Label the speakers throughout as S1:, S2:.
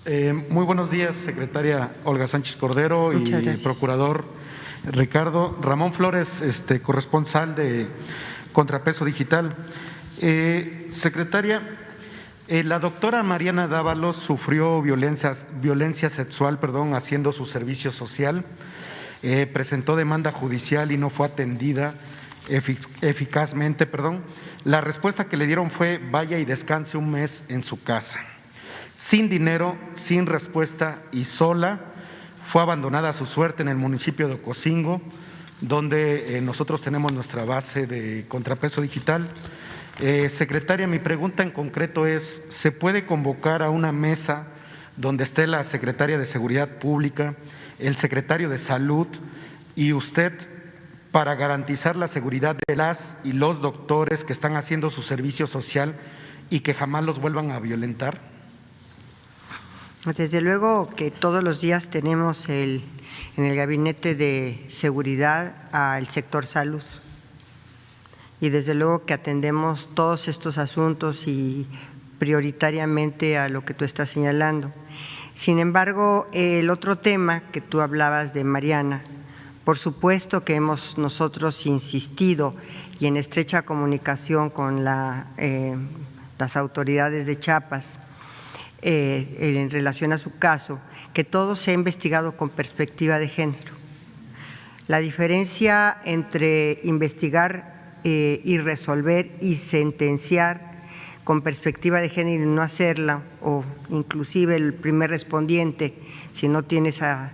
S1: Muy buenos días, secretaria Olga Sánchez Cordero y procurador Ricardo Ramón Flores, corresponsal de Contrapeso Digital. Secretaria, la doctora Mariana Dávalos sufrió violencia sexual, haciendo su servicio social. Presentó demanda judicial y no fue atendida eficazmente. La respuesta que le dieron fue: vaya y descanse un mes en su casa. Sin dinero, sin respuesta y sola, fue abandonada a su suerte en el municipio de Ocosingo, donde nosotros tenemos nuestra base de Contrapeso Digital. Secretaria, mi pregunta en concreto es: ¿se puede convocar a una mesa donde esté la secretaria de Seguridad Pública, el secretario de Salud y usted, para garantizar la seguridad de las y los doctores que están haciendo su servicio social y que jamás los vuelvan a violentar?
S2: Desde luego que todos los días tenemos en el Gabinete de Seguridad al sector salud, y desde luego que atendemos todos estos asuntos y prioritariamente a lo que tú estás señalando. Sin embargo, el otro tema que tú hablabas de Mariana, por supuesto que hemos nosotros insistido y en estrecha comunicación con las autoridades de Chiapas en relación a su caso, que todo se ha investigado con perspectiva de género. La diferencia entre investigar y resolver y sentenciar con perspectiva de género y no hacerla, o inclusive el primer respondiente, si no tiene esa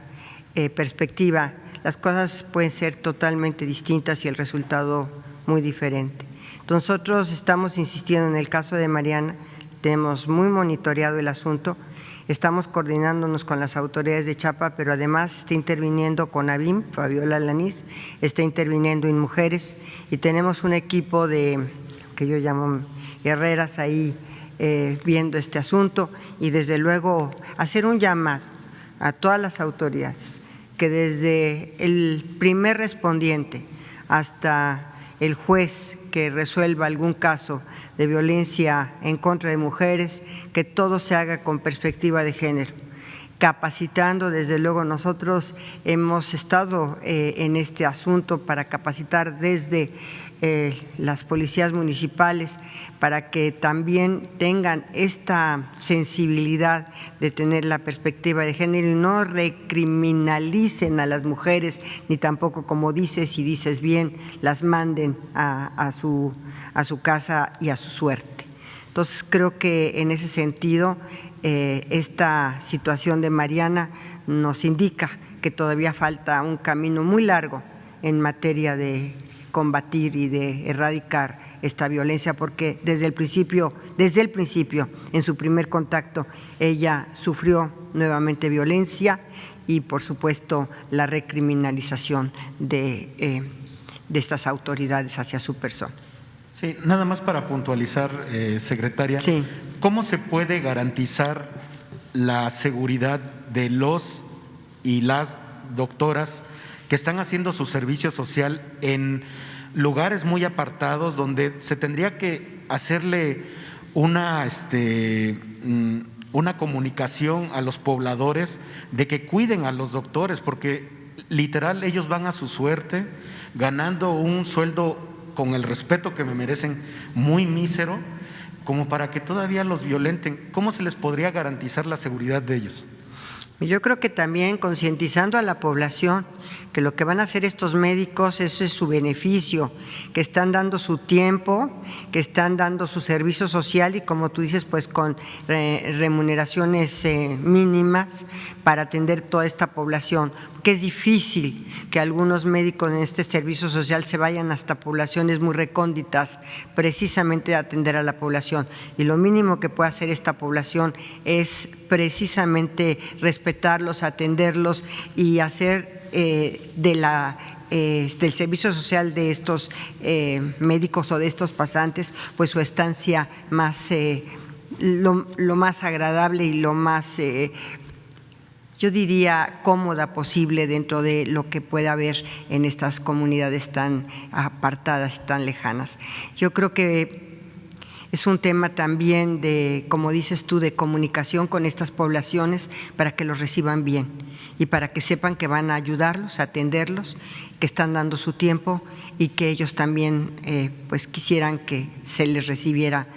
S2: perspectiva, las cosas pueden ser totalmente distintas y el resultado muy diferente. Nosotros estamos insistiendo en el caso de Mariana. Tenemos muy monitoreado el asunto, estamos coordinándonos con las autoridades de Chiapas, pero además está interviniendo con ABIM, Fabiola Lanís, está interviniendo en Mujeres, y tenemos un equipo de, que yo llamo guerreras ahí viendo este asunto, y desde luego hacer un llamado a todas las autoridades que desde el primer respondiente hasta el juez que resuelva algún caso de violencia en contra de mujeres, que todo se haga con perspectiva de género, capacitando. Desde luego nosotros hemos estado en este asunto para capacitar desde las policías municipales, para que también tengan esta sensibilidad de tener la perspectiva de género y no recriminalicen a las mujeres, ni tampoco, como dices y dices bien, las manden a su casa y a su suerte. Entonces, creo que en ese sentido esta situación de Mariana nos indica que todavía falta un camino muy largo en materia de combatir y de erradicar esta violencia, porque desde el principio, en su primer contacto, ella sufrió nuevamente violencia y, por supuesto, la recriminalización de estas autoridades hacia su persona.
S1: Sí, nada más para puntualizar, secretaria,
S2: sí.
S1: ¿Cómo se puede garantizar la seguridad de los y las doctoras que están haciendo su servicio social en lugares muy apartados, donde se tendría que hacerle una comunicación a los pobladores de que cuiden a los doctores, porque literal ellos van a su suerte ganando un sueldo, con el respeto que me merecen, muy mísero, como para que todavía los violenten? ¿Cómo se les podría garantizar la seguridad de ellos?
S2: Yo creo que también concientizando a la población que lo que van a hacer estos médicos, ese es su beneficio, que están dando su tiempo, que están dando su servicio social y, como tú dices, pues con remuneraciones mínimas para atender toda esta población, que es difícil que algunos médicos en este servicio social se vayan hasta poblaciones muy recónditas precisamente a atender a la población, y lo mínimo que puede hacer esta población es precisamente respetarlos, atenderlos y hacer del servicio social de estos médicos o de estos pasantes, pues su estancia más lo más agradable y lo más yo diría cómoda posible dentro de lo que pueda haber en estas comunidades tan apartadas, tan lejanas. Yo creo que Es un tema también de, como dices tú, de comunicación con estas poblaciones para que los reciban bien y para que sepan que van a ayudarlos, a atenderlos, que están dando su tiempo y que ellos también pues quisieran que se les recibiera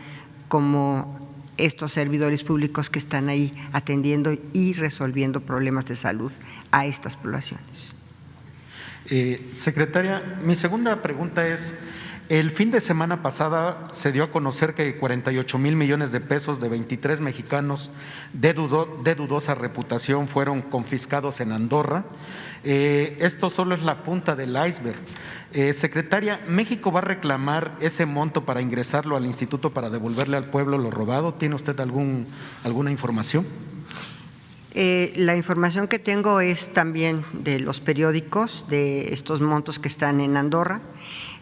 S2: como estos servidores públicos que están ahí atendiendo y resolviendo problemas de salud a estas poblaciones.
S1: Secretaria, mi segunda pregunta es, el fin de semana pasada se dio a conocer que 48,000 millones de pesos de 23 mexicanos de dudosa reputación fueron confiscados en Andorra. Esto solo es la punta del iceberg. Secretaria, ¿México va a reclamar ese monto para ingresarlo al instituto para devolverle al pueblo lo robado? ¿Tiene usted alguna información?
S2: La información que tengo es también de los periódicos, de estos montos que están en Andorra.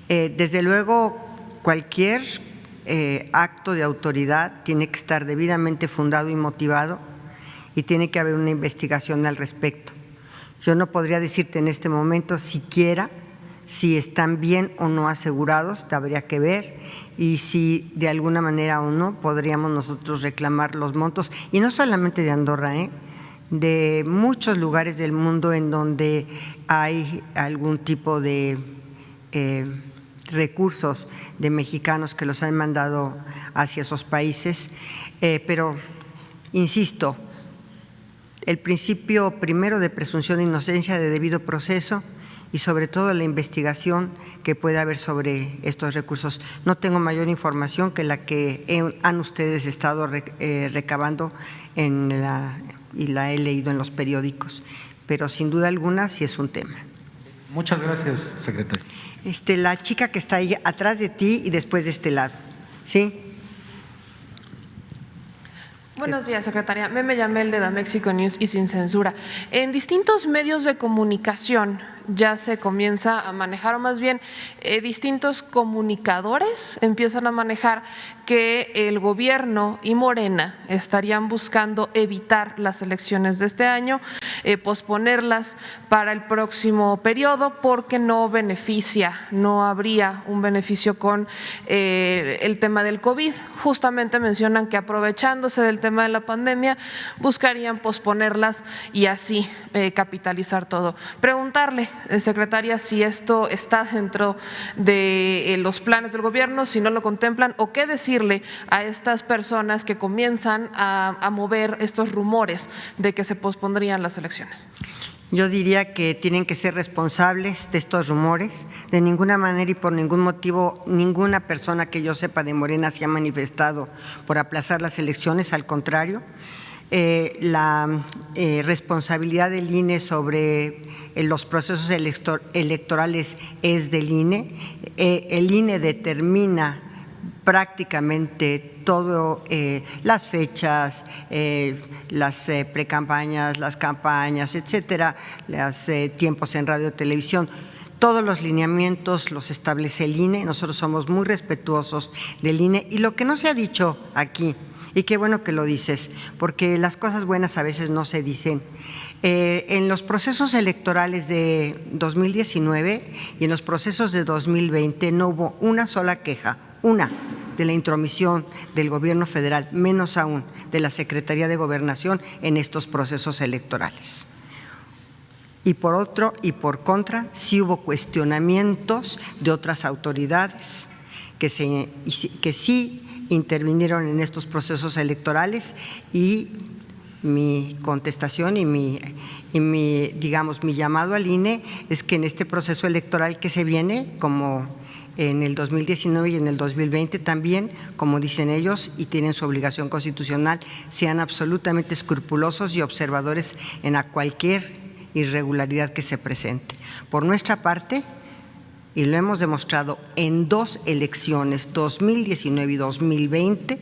S2: Desde luego, cualquier acto de autoridad tiene que estar debidamente fundado y motivado y tiene que haber una investigación al respecto. Yo no podría decirte en este momento siquiera si están bien o no asegurados, habría que ver, y si de alguna manera o no podríamos nosotros reclamar los montos, y no solamente de Andorra, de muchos lugares del mundo en donde hay algún tipo de recursos de mexicanos que los han mandado hacia esos países, pero insisto, el principio primero de presunción de inocencia, de debido proceso y sobre todo la investigación que pueda haber sobre estos recursos. No tengo mayor información que la que han ustedes estado recabando y la he leído en los periódicos, pero sin duda alguna sí es un tema.
S1: Muchas gracias, secretaria.
S2: La chica que está ahí atrás de ti y después de este lado, ¿sí?
S3: Buenos días, secretaria. Meme Yamel de Da Mexico News y Sin Censura. En distintos medios de comunicación ya se comienza a manejar, o más bien distintos comunicadores empiezan a manejar que el gobierno y Morena estarían buscando evitar las elecciones de este año, posponerlas para el próximo periodo porque no beneficia, no habría un beneficio con el tema del COVID. Justamente mencionan que aprovechándose del tema de la pandemia buscarían posponerlas y así capitalizar todo. Preguntarle, secretaria, si esto está dentro de los planes del gobierno, si no lo contemplan, o qué decirle a estas personas que comienzan a mover estos rumores de que se pospondrían las elecciones.
S2: Yo diría que tienen que ser responsables de estos rumores. De ninguna manera y por ningún motivo, ninguna persona que yo sepa de Morena se ha manifestado por aplazar las elecciones, al contrario. La responsabilidad del INE sobre los procesos electorales es del INE. El INE determina prácticamente todo, las fechas, las precampañas, las campañas, etcétera, los tiempos en radio y televisión. Todos los lineamientos los establece el INE. Nosotros somos muy respetuosos del INE. Y lo que no se ha dicho aquí, y qué bueno que lo dices, porque las cosas buenas a veces no se dicen. En los procesos electorales de 2019 y en los procesos de 2020 no hubo una sola queja, una, de la intromisión del gobierno federal, menos aún de la Secretaría de Gobernación en estos procesos electorales. Y por otro y por contra, sí hubo cuestionamientos de otras autoridades que sí intervinieron en estos procesos electorales, y mi contestación y mi llamado al INE es que en este proceso electoral que se viene, como en el 2019 y en el 2020 también, como dicen ellos y tienen su obligación constitucional, sean absolutamente escrupulosos y observadores en cualquier irregularidad que se presente. Por nuestra parte, y lo hemos demostrado en dos elecciones, 2019 y 2020,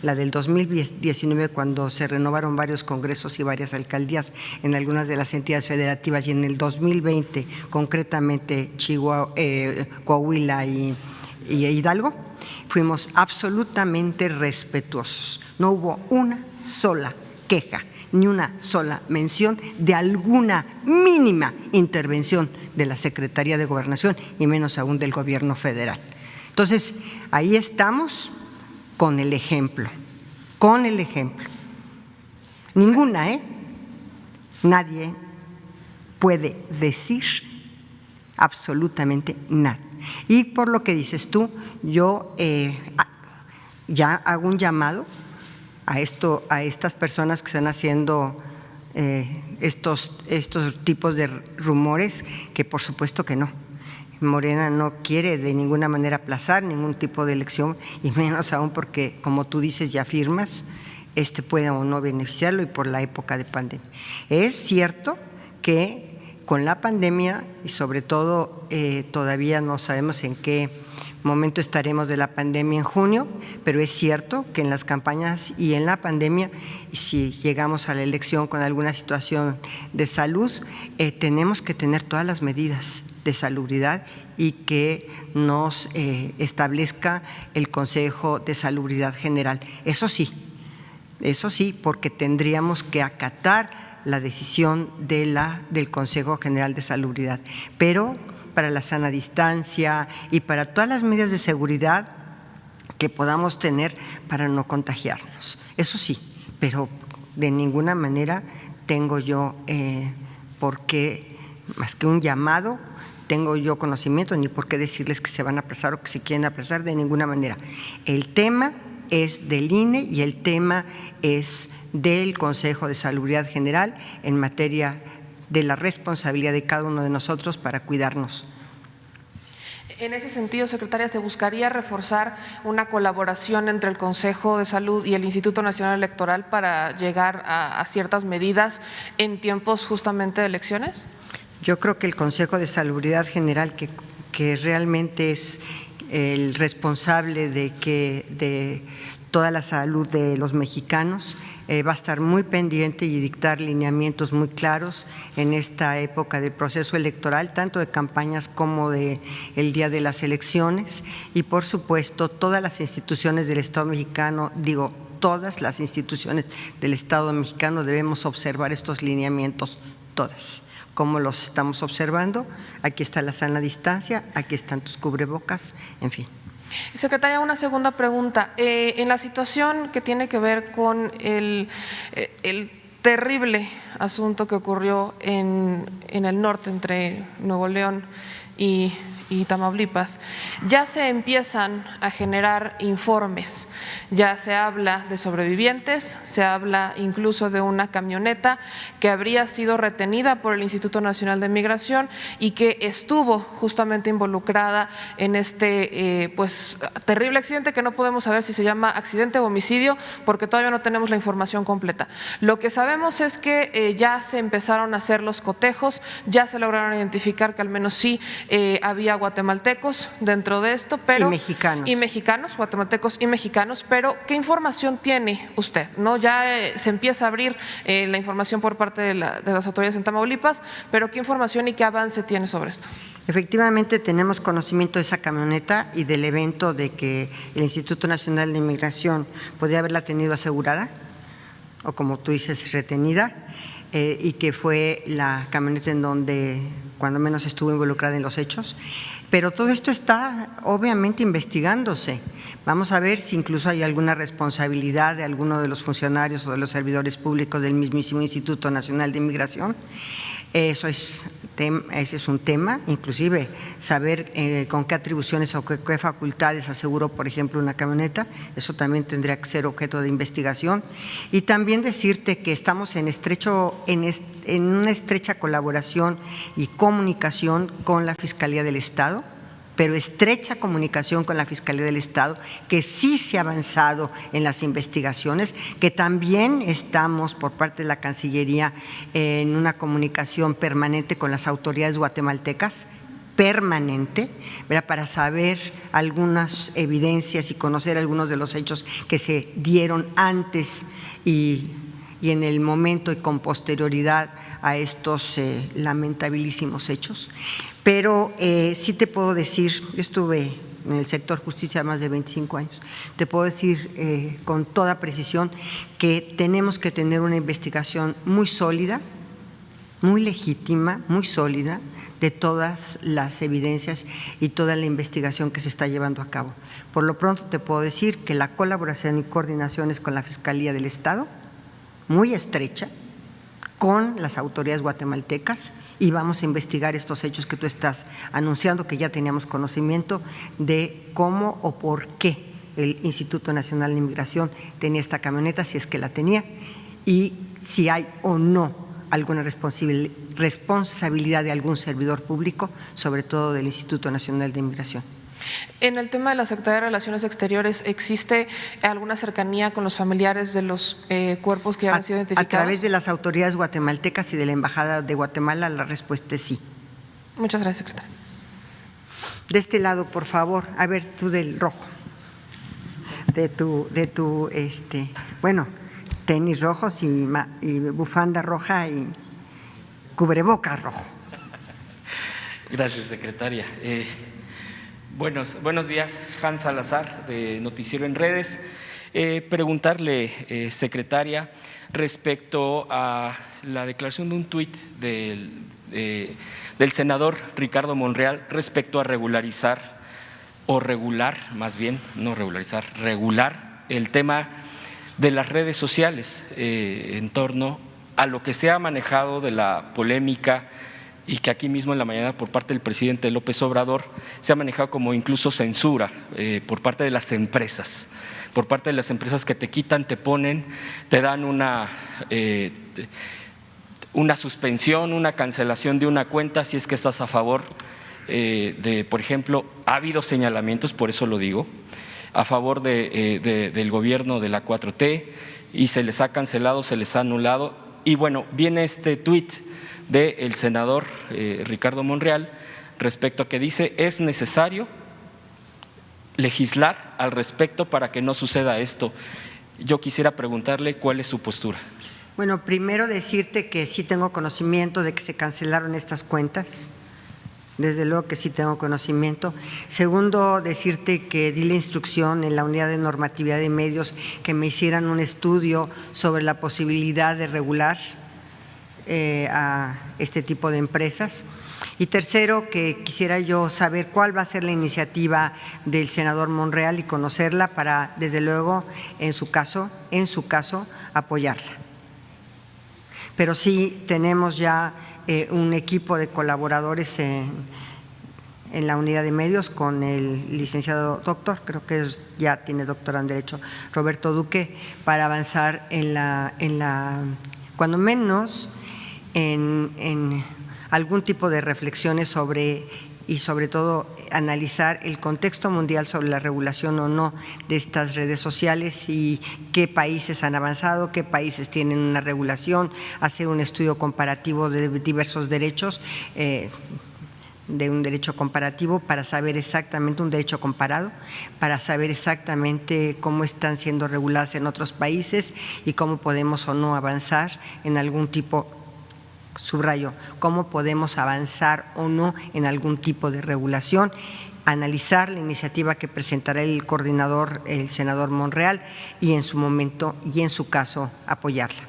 S2: la del 2019 cuando se renovaron varios congresos y varias alcaldías en algunas de las entidades federativas, y en el 2020 concretamente Coahuila y Hidalgo, fuimos absolutamente respetuosos. No hubo una sola queja, ni una sola mención de alguna mínima intervención de la Secretaría de Gobernación y menos aún del Gobierno federal. Entonces, ahí estamos con el ejemplo, con el ejemplo. Ninguna, Nadie puede decir absolutamente nada. Y por lo que dices tú, yo ya hago un llamado a estas personas que están haciendo estos tipos de rumores, que por supuesto que no. Morena no quiere de ninguna manera aplazar ningún tipo de elección, y menos aún porque, como tú dices, ya firmas, puede o no beneficiarlo, y por la época de pandemia. Es cierto que con la pandemia, y sobre todo todavía no sabemos en qué momento estaremos de la pandemia en junio, pero es cierto que en las campañas y en la pandemia, si llegamos a la elección con alguna situación de salud, tenemos que tener todas las medidas de salubridad y que nos establezca el Consejo de Salubridad General. Eso sí, porque tendríamos que acatar la decisión del Consejo General de Salubridad, pero para la sana distancia y para todas las medidas de seguridad que podamos tener para no contagiarnos. Eso sí, pero de ninguna manera tengo yo por qué, más que un llamado, tengo yo conocimiento ni por qué decirles que se van a aplazar o que se quieren aplazar, de ninguna manera. El tema es del INE y el tema es del Consejo de Salubridad General en materia de la responsabilidad de cada uno de nosotros para cuidarnos.
S3: En ese sentido, secretaria, ¿se buscaría reforzar una colaboración entre el Consejo de Salud y el Instituto Nacional Electoral para llegar a ciertas medidas en tiempos justamente de elecciones?
S2: Yo creo que el Consejo de Salubridad General, que realmente es el responsable de toda la salud de los mexicanos, va a estar muy pendiente y dictar lineamientos muy claros en esta época del proceso electoral, tanto de campañas como de el día de las elecciones. Y por supuesto, todas las instituciones del Estado mexicano, todas las instituciones del Estado mexicano debemos observar estos lineamientos, todas. ¿Cómo los estamos observando? Aquí está la sana distancia, aquí están tus cubrebocas, en fin.
S3: Secretaria, una segunda pregunta. En la situación que tiene que ver con el terrible asunto que ocurrió en el norte entre Nuevo León y Tamaulipas, ya se empiezan a generar informes, ya se habla de sobrevivientes, se habla incluso de una camioneta que habría sido retenida por el Instituto Nacional de Migración y que estuvo justamente involucrada en este terrible accidente, que no podemos saber si se llama accidente o homicidio porque todavía no tenemos la información completa. Lo que sabemos es que ya se empezaron a hacer los cotejos, ya se lograron identificar que al menos sí había guatemaltecos dentro de esto, pero y mexicanos, guatemaltecos y mexicanos, pero ¿qué información tiene usted? ¿No? Ya se empieza a abrir la información por parte de las autoridades en Tamaulipas, pero ¿qué información y qué avance tiene sobre esto?
S2: Efectivamente, tenemos conocimiento de esa camioneta y del evento de que el Instituto Nacional de Inmigración podría haberla tenido asegurada, o como tú dices, retenida, y que fue la camioneta en donde cuando menos estuvo involucrada en los hechos. Pero todo esto está obviamente investigándose. Vamos a ver si incluso hay alguna responsabilidad de alguno de los funcionarios o de los servidores públicos del mismísimo Instituto Nacional de Inmigración. Ese es un tema, inclusive saber con qué atribuciones o qué facultades aseguró, por ejemplo, una camioneta. Eso también tendría que ser objeto de investigación. Y también decirte que estamos en una estrecha colaboración y comunicación con la Fiscalía del Estado, pero estrecha comunicación con la Fiscalía del Estado, que sí se ha avanzado en las investigaciones, que también estamos por parte de la Cancillería en una comunicación permanente con las autoridades guatemaltecas, permanente, ¿verdad?, para saber algunas evidencias y conocer algunos de los hechos que se dieron antes y en el momento y con posterioridad a estos lamentabilísimos hechos. Pero sí te puedo decir, yo estuve en el sector justicia más de 25 años, te puedo decir con toda precisión que tenemos que tener una investigación muy sólida, muy legítima, muy sólida, de todas las evidencias y toda la investigación que se está llevando a cabo. Por lo pronto te puedo decir que la colaboración y coordinación es con la Fiscalía del Estado, muy estrecha, con las autoridades guatemaltecas, y vamos a investigar estos hechos que tú estás anunciando, que ya teníamos conocimiento de cómo o por qué el Instituto Nacional de Inmigración tenía esta camioneta, si es que la tenía, y si hay o no alguna responsabilidad de algún servidor público, sobre todo del Instituto Nacional de Inmigración.
S3: En el tema de la Secretaría de Relaciones Exteriores, ¿existe alguna cercanía con los familiares de los cuerpos que ya han sido identificados?
S2: A través de las autoridades guatemaltecas y de la Embajada de Guatemala, la respuesta es sí.
S3: Muchas gracias, secretaria.
S2: De este lado, por favor, a ver, tú del rojo, bueno, tenis rojos y bufanda roja y cubrebocas rojo.
S4: Gracias, secretaria. Buenos días, Hans Salazar, de Noticiero en Redes. Preguntarle, secretaria, respecto a la declaración de un tuit del senador Ricardo Monreal respecto a regularizar, o regular, más bien, no regularizar, regular el tema de las redes sociales en torno a lo que se ha manejado de la polémica y que aquí mismo en la mañana por parte del presidente López Obrador se ha manejado como incluso censura por parte de las empresas, que te quitan, te ponen, te dan una suspensión, una cancelación de una cuenta si es que estás a favor por ejemplo, ha habido señalamientos, por eso lo digo, a favor del gobierno de la 4T, y se les ha cancelado, se les ha anulado. Y bueno, viene este tuit del senador Ricardo Monreal respecto a que dice: es necesario legislar al respecto para que no suceda esto. Yo quisiera preguntarle cuál es su postura.
S2: Bueno, primero decirte que sí tengo conocimiento de que se cancelaron estas cuentas. Desde luego que sí tengo conocimiento. Segundo, decirte que di la instrucción en la Unidad de Normatividad de Medios que me hicieran un estudio sobre la posibilidad de regular a este tipo de empresas. Y tercero, que quisiera yo saber cuál va a ser la iniciativa del senador Monreal y conocerla para, desde luego, en su caso, apoyarla. Pero sí tenemos ya un equipo de colaboradores en la unidad de medios con el licenciado doctor, creo que ya tiene doctorado en Derecho, Roberto Duque, para avanzar cuando menos en algún tipo de reflexiones sobre y sobre todo analizar el contexto mundial sobre la regulación o no de estas redes sociales y qué países han avanzado, qué países tienen una regulación, hacer un estudio comparativo de diversos derechos, de un derecho comparativo para saber exactamente, un derecho comparado, para saber exactamente cómo están siendo reguladas en otros países y cómo podemos o no avanzar en algún tipo, subrayo, cómo podemos avanzar o no en algún tipo de regulación, analizar la iniciativa que presentará el coordinador, el senador Monreal, y en su momento y en su caso apoyarla.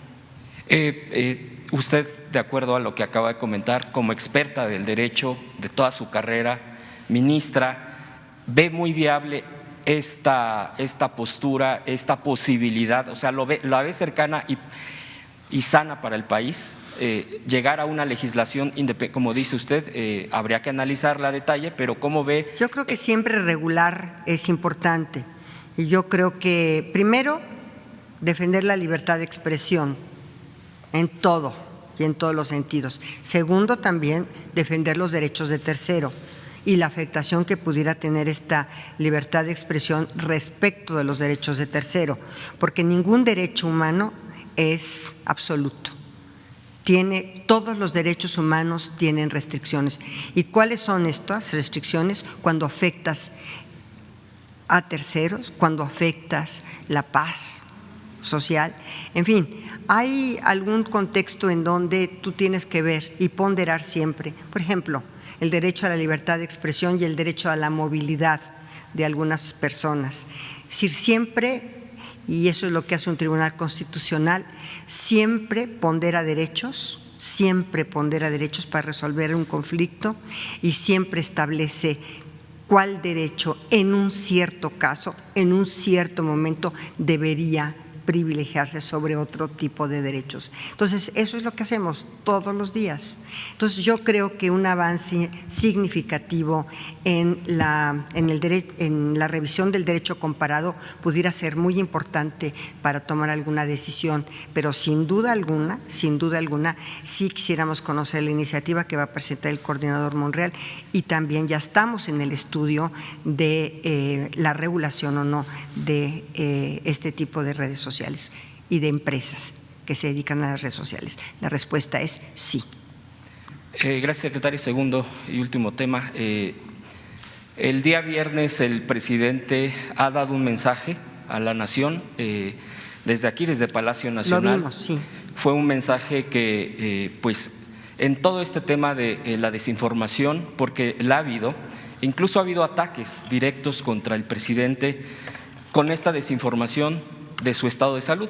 S4: Usted, de acuerdo a lo que acaba de comentar, como experta del derecho de toda su carrera, ministra, ¿ve muy viable esta postura, esta posibilidad? O sea, ¿la ve cercana y sana para el país? Llegar a una legislación, como dice usted, habría que analizarla a detalle, pero ¿cómo ve?
S2: Yo creo que siempre regular es importante. Y yo creo que, primero, defender la libertad de expresión en todo y en todos los sentidos. Segundo, también defender los derechos de tercero y la afectación que pudiera tener esta libertad de expresión respecto de los derechos de tercero, porque ningún derecho humano es absoluto. Todos los derechos humanos tienen restricciones. ¿Y cuáles son estas restricciones? Cuando afectas a terceros, cuando afectas la paz social. En fin, hay algún contexto en donde tú tienes que ver y ponderar siempre. Por ejemplo, el derecho a la libertad de expresión y el derecho a la movilidad de algunas personas. Es decir, siempre, y eso es lo que hace un tribunal constitucional, siempre pondera derechos siempre pondera derechos para resolver un conflicto y siempre establece cuál derecho en un cierto caso, en un cierto momento debería privilegiarse sobre otro tipo de derechos. Entonces, eso es lo que hacemos todos los días. Entonces, yo creo que un avance significativo en la revisión del derecho comparado pudiera ser muy importante para tomar alguna decisión, pero sin duda alguna, sí quisiéramos conocer la iniciativa que va a presentar el coordinador Monreal y también ya estamos en el estudio de la regulación o no de este tipo de redes sociales y de empresas que se dedican a las redes sociales. La respuesta es sí.
S4: Gracias, secretario. Segundo y último tema. El día viernes el presidente ha dado un mensaje a la nación desde aquí, desde Palacio Nacional.
S2: Lo vimos, sí.
S4: Fue un mensaje que, pues, en todo este tema de la desinformación, porque la ha habido, incluso ha habido ataques directos contra el presidente con esta desinformación de su estado de salud.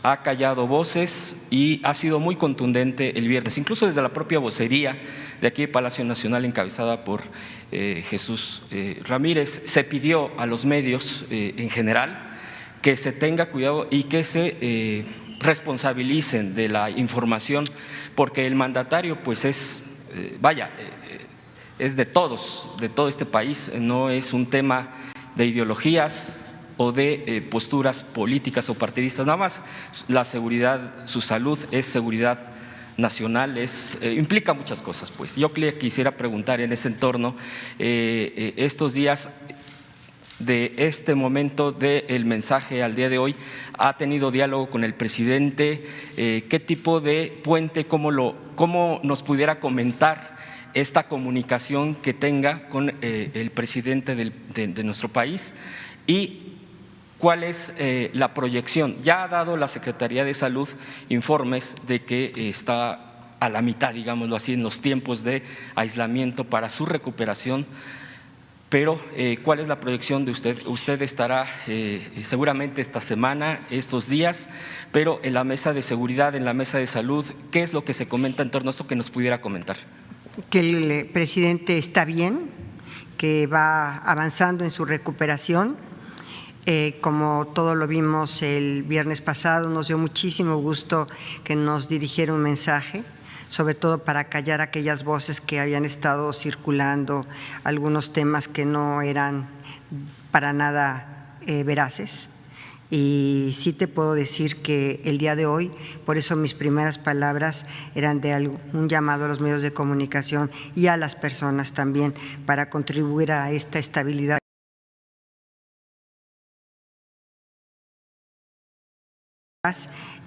S4: Ha callado voces y ha sido muy contundente el viernes, incluso desde la propia vocería de aquí de Palacio Nacional, encabezada por Jesús Ramírez. Se pidió a los medios en general que se tenga cuidado y que se responsabilicen de la información, porque el mandatario pues es de todos, de todo este país, no es un tema de ideologías o de posturas políticas o partidistas, nada más. La seguridad, su salud es seguridad nacional, implica muchas cosas. Pues yo quisiera preguntar en ese entorno, estos días de este momento del mensaje al día de hoy, ¿ha tenido diálogo con el presidente? ¿Qué tipo de puente, cómo nos pudiera comentar esta comunicación que tenga con el presidente de nuestro país? Y ¿cuál es la proyección? Ya ha dado la Secretaría de Salud informes de que está a la mitad, digámoslo así, en los tiempos de aislamiento para su recuperación, pero ¿cuál es la proyección de usted? Usted estará seguramente esta semana, estos días, pero en la mesa de seguridad, en la mesa de salud, ¿qué es lo que se comenta en torno a esto que nos pudiera comentar?
S2: Que el presidente está bien, que va avanzando en su recuperación. Como todo lo vimos el viernes pasado, nos dio muchísimo gusto que nos dirigiera un mensaje, sobre todo para callar aquellas voces que habían estado circulando, algunos temas que no eran para nada veraces. Y sí te puedo decir que el día de hoy, por eso mis primeras palabras eran de un llamado a los medios de comunicación y a las personas también para contribuir a esta estabilidad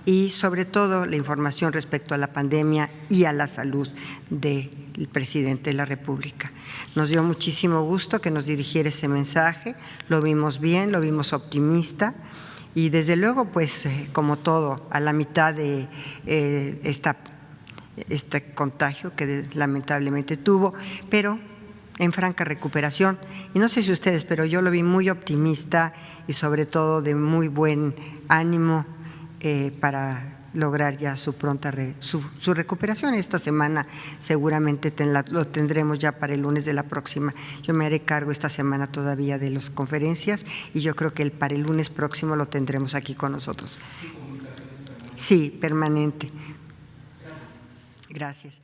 S2: y sobre todo la información respecto a la pandemia y a la salud del presidente de la República. Nos dio muchísimo gusto que nos dirigiera ese mensaje, lo vimos bien, lo vimos optimista y desde luego pues como todo a la mitad de este contagio que lamentablemente tuvo, pero en franca recuperación. Y no sé si ustedes, pero yo lo vi muy optimista y sobre todo de muy buen ánimo para lograr ya su pronta su recuperación. Esta semana seguramente lo tendremos ya para el lunes de la próxima. Yo me haré cargo esta semana todavía de las conferencias y yo creo que para el lunes próximo lo tendremos aquí con nosotros. Sí, permanente. Gracias.